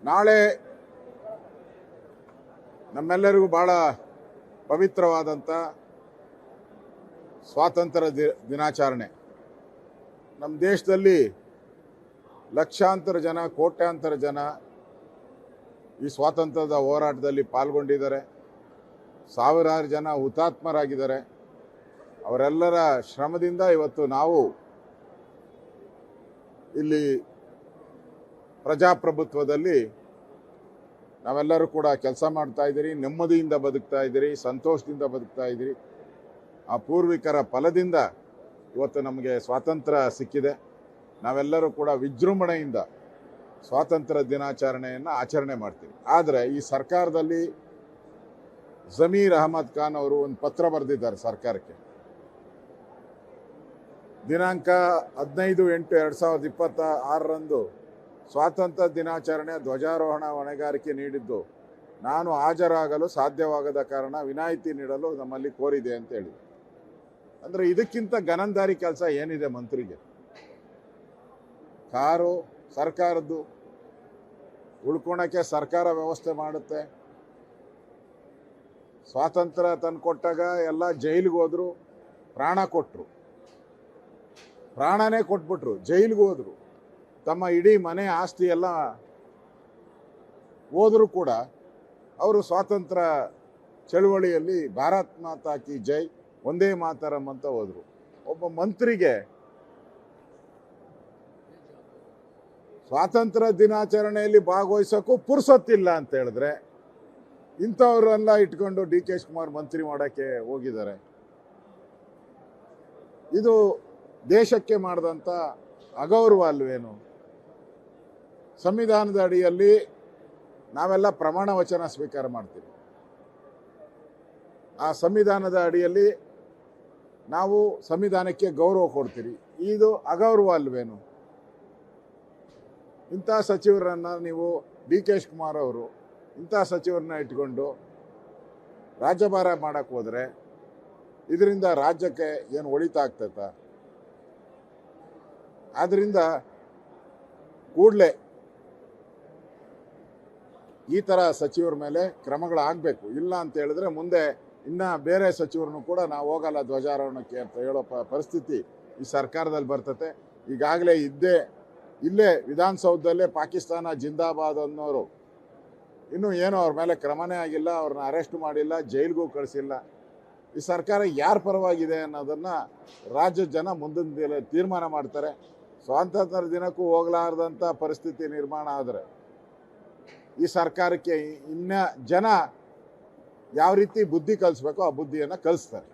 ನಾಳೆ ನಮ್ಮೆಲ್ಲರಿಗೂ ಬಹಳ ಪವಿತ್ರವಾದಂಥ ಸ್ವಾತಂತ್ರ್ಯ ದಿನಾಚರಣೆ. ನಮ್ಮ ದೇಶದಲ್ಲಿ ಲಕ್ಷಾಂತರ ಜನ, ಕೋಟ್ಯಾಂತರ ಜನ ಈ ಸ್ವಾತಂತ್ರ್ಯದ ಹೋರಾಟದಲ್ಲಿ ಪಾಲ್ಗೊಂಡಿದ್ದಾರೆ. ಸಾವಿರಾರು ಜನ ಹುತಾತ್ಮರಾಗಿದ್ದಾರೆ. ಅವರೆಲ್ಲರ ಶ್ರಮದಿಂದ ಇವತ್ತು ನಾವು ಇಲ್ಲಿ ಪ್ರಜಾಪ್ರಭುತ್ವದಲ್ಲಿ ನಾವೆಲ್ಲರೂ ಕೂಡ ಕೆಲಸ ಮಾಡ್ತಾ ಇದ್ದೀರಿ, ನೆಮ್ಮದಿಯಿಂದ ಬದುಕ್ತಾ ಇದ್ದೀರಿ, ಸಂತೋಷದಿಂದ ಬದುಕ್ತಾ ಇದ್ದೀರಿ. ಆ ಪೂರ್ವಿಕರ ಫಲದಿಂದ ಇವತ್ತು ನಮಗೆ ಸ್ವಾತಂತ್ರ್ಯ ಸಿಕ್ಕಿದೆ. ನಾವೆಲ್ಲರೂ ಕೂಡ ವಿಜೃಂಭಣೆಯಿಂದ ಸ್ವಾತಂತ್ರ್ಯ ದಿನಾಚರಣೆಯನ್ನು ಆಚರಣೆ ಮಾಡ್ತೀವಿ. ಆದರೆ ಈ ಸರ್ಕಾರದಲ್ಲಿ ಜಮೀರ್ ಅಹಮದ್ ಖಾನ್ ಅವರು ಒಂದು ಪತ್ರ ಬರೆದಿದ್ದಾರೆ ಸರ್ಕಾರಕ್ಕೆ. ದಿನಾಂಕ 15/8/2026 ಸ್ವಾತಂತ್ರ್ಯ ದಿನಾಚರಣೆ ಧ್ವಜಾರೋಹಣ ಹೊಣೆಗಾರಿಕೆ ನೀಡಿದ್ದು ನಾನು ಹಾಜರಾಗಲು ಸಾಧ್ಯವಾಗದ ಕಾರಣ ವಿನಾಯಿತಿ ನೀಡಲು ನಮ್ಮಲ್ಲಿ ಕೋರಿದೆ ಅಂತ ಹೇಳಿ. ಅಂದರೆ ಇದಕ್ಕಿಂತ ಗನಂದಾರಿ ಕೆಲಸ ಏನಿದೆ ಮಂತ್ರಿಗೆ? ಕಾರು ಸರ್ಕಾರದ್ದು, ಉಳ್ಕೊಳಕ್ಕೆ ಸರ್ಕಾರ ವ್ಯವಸ್ಥೆ ಮಾಡುತ್ತೆ. ಸ್ವಾತಂತ್ರ್ಯ ತಂದುಕೊಟ್ಟಾಗ ಎಲ್ಲ ಜೈಲಿಗೆ ಹೋದ್ರು, ಪ್ರಾಣ ಕೊಟ್ಟರು, ಪ್ರಾಣನೇ ಕೊಟ್ಬಿಟ್ರು, ಜೈಲಿಗೆ ಹೋದ್ರು, ತಮ್ಮ ಇಡೀ ಮನೆ ಆಸ್ತಿ ಎಲ್ಲ ಹೋದರೂ ಕೂಡ ಅವರು ಸ್ವಾತಂತ್ರ್ಯ ಚಳುವಳಿಯಲ್ಲಿ ಭಾರತ್ ಮಾತಾ ಕಿ ಜೈ, ಒಂದೇ ಮಾತರಂ ಅಂತ ಹೋದರು. ಒಬ್ಬ ಮಂತ್ರಿಗೆ ಸ್ವಾತಂತ್ರ್ಯ ದಿನಾಚರಣೆಯಲ್ಲಿ ಭಾಗವಹಿಸೋಕ್ಕೂ ಪುರ್ಸೊತ್ತಿಲ್ಲ ಅಂತ ಹೇಳಿದ್ರೆ ಇಂಥವರೆಲ್ಲ ಇಟ್ಕೊಂಡು ಡಿ.ಕೆ. ಶಿವಕುಮಾರ್ ಮಂತ್ರಿ ಮಾಡೋಕ್ಕೆ ಹೋಗಿದ್ದಾರೆ. ಇದು ದೇಶಕ್ಕೆ ಮಾಡಿದಂಥ ಅಗೌರವ ಅಲ್ವೇನು? ಸಂವಿಧಾನದ ಅಡಿಯಲ್ಲಿ ನಾವೆಲ್ಲ ಪ್ರಮಾಣ ವಚನ ಸ್ವೀಕಾರ ಮಾಡ್ತೀವಿ. ಆ ಸಂವಿಧಾನದ ಅಡಿಯಲ್ಲಿ ನಾವು ಸಂವಿಧಾನಕ್ಕೆ ಗೌರವ ಕೊಡ್ತೀರಿ. ಇದು ಅಗೌರವ ಅಲ್ವೇನು? ಇಂಥ ಸಚಿವರನ್ನು ನೀವು ಡಿ.ಕೆ. ಶಿವಕುಮಾರ್ ಅವರು ಇಂಥ ಸಚಿವರನ್ನ ಇಟ್ಕೊಂಡು ರಾಜ್ಯಭಾರ ಮಾಡೋಕ್ಕೆ ಹೋದರೆ ಇದರಿಂದ ರಾಜ್ಯಕ್ಕೆ ಏನು ಒಳಿತ ಆಗ್ತೈತ? ಆದ್ದರಿಂದ ಕೂಡಲೇ ಈ ಥರ ಸಚಿವರ ಮೇಲೆ ಕ್ರಮಗಳಾಗಬೇಕು. ಇಲ್ಲ ಅಂತ ಹೇಳಿದ್ರೆ ಮುಂದೆ ಇನ್ನು ಬೇರೆ ಸಚಿವರನ್ನು ಕೂಡ ನಾವು ಹೋಗಲ್ಲ ಧ್ವಜಾರೋಹಣಕ್ಕೆ ಅಂತ ಹೇಳೋ ಪರಿಸ್ಥಿತಿ ಈ ಸರ್ಕಾರದಲ್ಲಿ ಬರ್ತತೆ. ಈಗಾಗಲೇ ಇಲ್ಲೇ ವಿಧಾನಸೌಧದಲ್ಲೇ ಪಾಕಿಸ್ತಾನ ಜಿಂದಾಬಾದ್ ಅನ್ನೋರು ಇನ್ನೂ ಏನೋ ಅವ್ರ ಮೇಲೆ ಕ್ರಮನೇ ಆಗಿಲ್ಲ, ಅವ್ರನ್ನ ಅರೆಸ್ಟ್ ಮಾಡಿಲ್ಲ, ಜೈಲಿಗೂ ಕಳಿಸಿಲ್ಲ. ಈ ಸರ್ಕಾರ ಯಾರ ಪರವಾಗಿದೆ ಅನ್ನೋದನ್ನು ರಾಜ್ಯದ ಜನ ಮುಂದಿನ ತೀರ್ಮಾನ ಮಾಡ್ತಾರೆ. ಸ್ವಾತಂತ್ರ್ಯ ದಿನಕ್ಕೂ ಹೋಗಲಾರ್ದಂಥ ಪರಿಸ್ಥಿತಿ ನಿರ್ಮಾಣ ಆದರೆ ಈ ಸರ್ಕಾರಕ್ಕೆ ಇನ್ನು ಜನ ಯಾವ ರೀತಿ ಬುದ್ಧಿ ಕಲಿಸ್ಬೇಕೋ ಆ ಬುದ್ಧಿಯನ್ನು ಕಲಿಸ್ತಾರೆ.